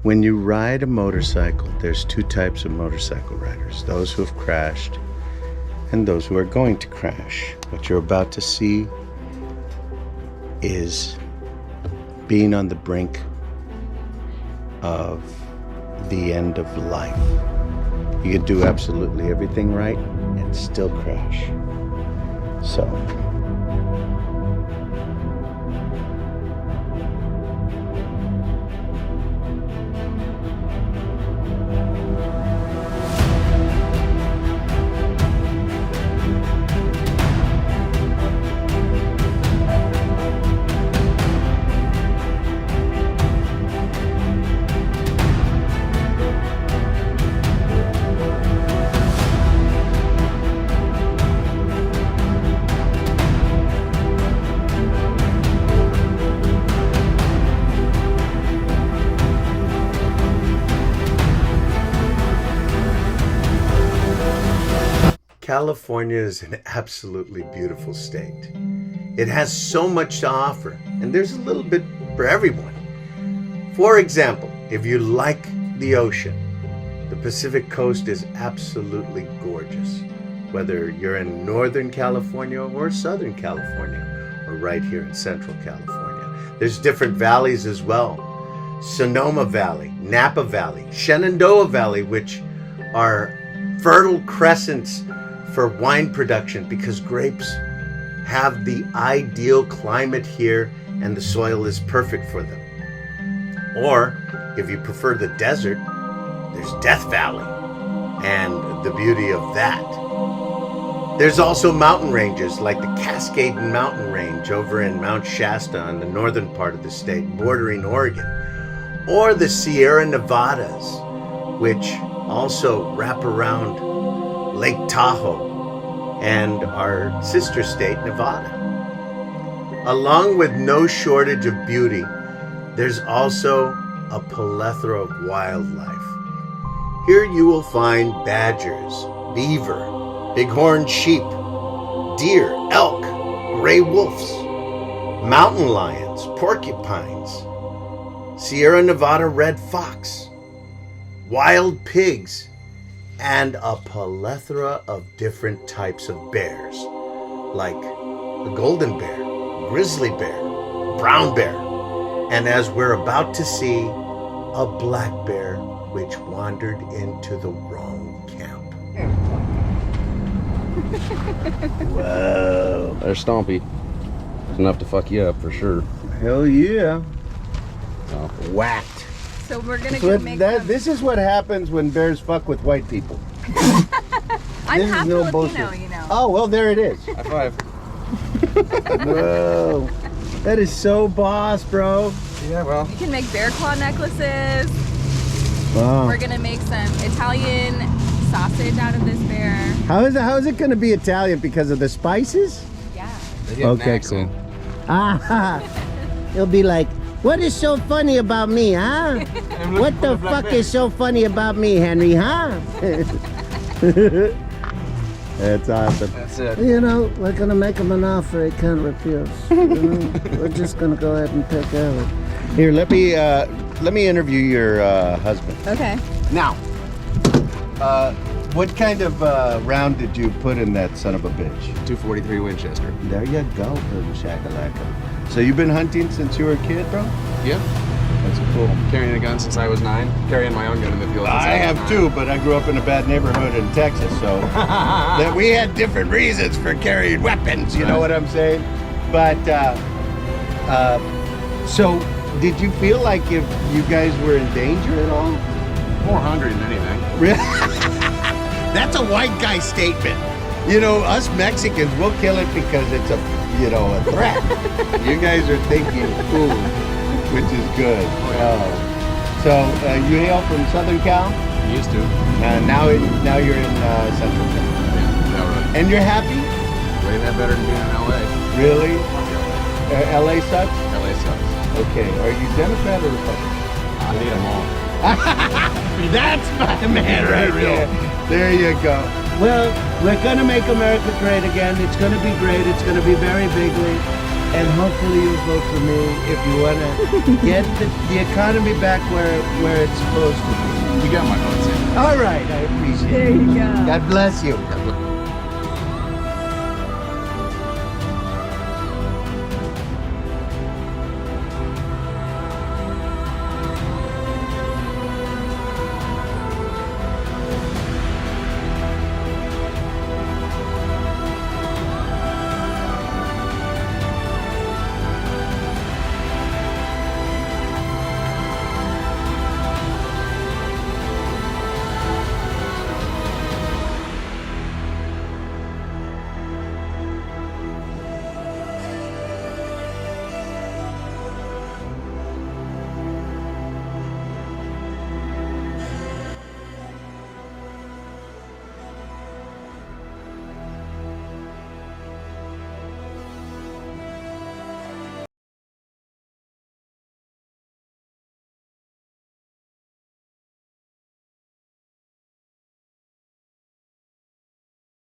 When you ride a motorcycle, there's two types of motorcycle riders, those who have crashed and those who are going to crash. What you're about to see is being on the brink of the end of life. You could do absolutely everything right and still crash. So, California is an absolutely beautiful state. It has so much to offer, and there's a little bit for everyone. For example, if you like the ocean, the Pacific Coast is absolutely gorgeous. Whether you're in Northern California or Southern California, or right here in Central California. There's different valleys as well. Sonoma Valley, Napa Valley, Shenandoah Valley, which are fertile crescents for wine production because grapes have the ideal climate here and the soil is perfect for them. Or if you prefer the desert, there's Death Valley and the beauty of that. There's also mountain ranges like the Cascade Mountain Range over in Mount Shasta on the northern part of the state bordering Oregon, or the Sierra Nevadas, which also wrap around Lake Tahoe and our sister state, Nevada. Along with no shortage of beauty, there's also a plethora of wildlife. Here you will find badgers, beaver, bighorn sheep, deer, elk, gray wolves, mountain lions, porcupines, Sierra Nevada red fox, wild pigs, and a plethora of different types of bears, like the golden bear, grizzly bear, brown bear, and as we're about to see, a black bear which wandered into the wrong camp. Whoa. There's Stompy. It's enough to fuck you up for sure. Hell yeah. So. Whacked. So we're gonna go make them. This is what happens when bears fuck with white people. I'm half no Filipino, bullshit. you know. Oh, well, there it is. High five. Whoa. That is so boss, bro. Yeah, well. You can make bear claw necklaces. Wow. We're gonna make some Italian sausage out of this bear. How is it going to be Italian? Because of the spices? Yeah. They get an Okay, accent. Ah, it'll be like, what is so funny about me, huh? What the fuck is so funny about me, Henry, huh? That's awesome. That's it. You know, we're gonna make him an offer he can't refuse. You know? We're just gonna go ahead and take care of it. Here, let me interview your husband. Okay. Now, what kind of round did you put in that son of a bitch? 243 Winchester. There you go, boom shakalaka. So you've been hunting since you were a kid, bro? Yeah. That's cool. Carrying a gun since I was 9. Carrying my own gun in the field since I was have 9. too, but I grew up in a bad neighborhood in Texas, so that we had different reasons for carrying weapons. You know what I'm saying? But so, did you feel like if you guys were in danger at all? More hungry than anything. Really? That's a white guy statement. You know, us Mexicans, we'll kill it because it's a threat. You guys are thinking food, which is good. So you hail from Southern Cal? Used to. Now you're in Central Cal. Yeah, railroad. And you're happy? Way that better than being in LA. Really? Fuck LA. LA sucks? LA sucks. Okay. Are you Democrat or Republican? I need them all. That's my man right there. There you go. Well, we're going to make America great again. It's going to be great. It's going to be very bigly. and hopefully you'll vote for me if you want to get the economy back where it's supposed to be. You got my vote, Sam. All right, I appreciate There it. you go. God bless you. God bless.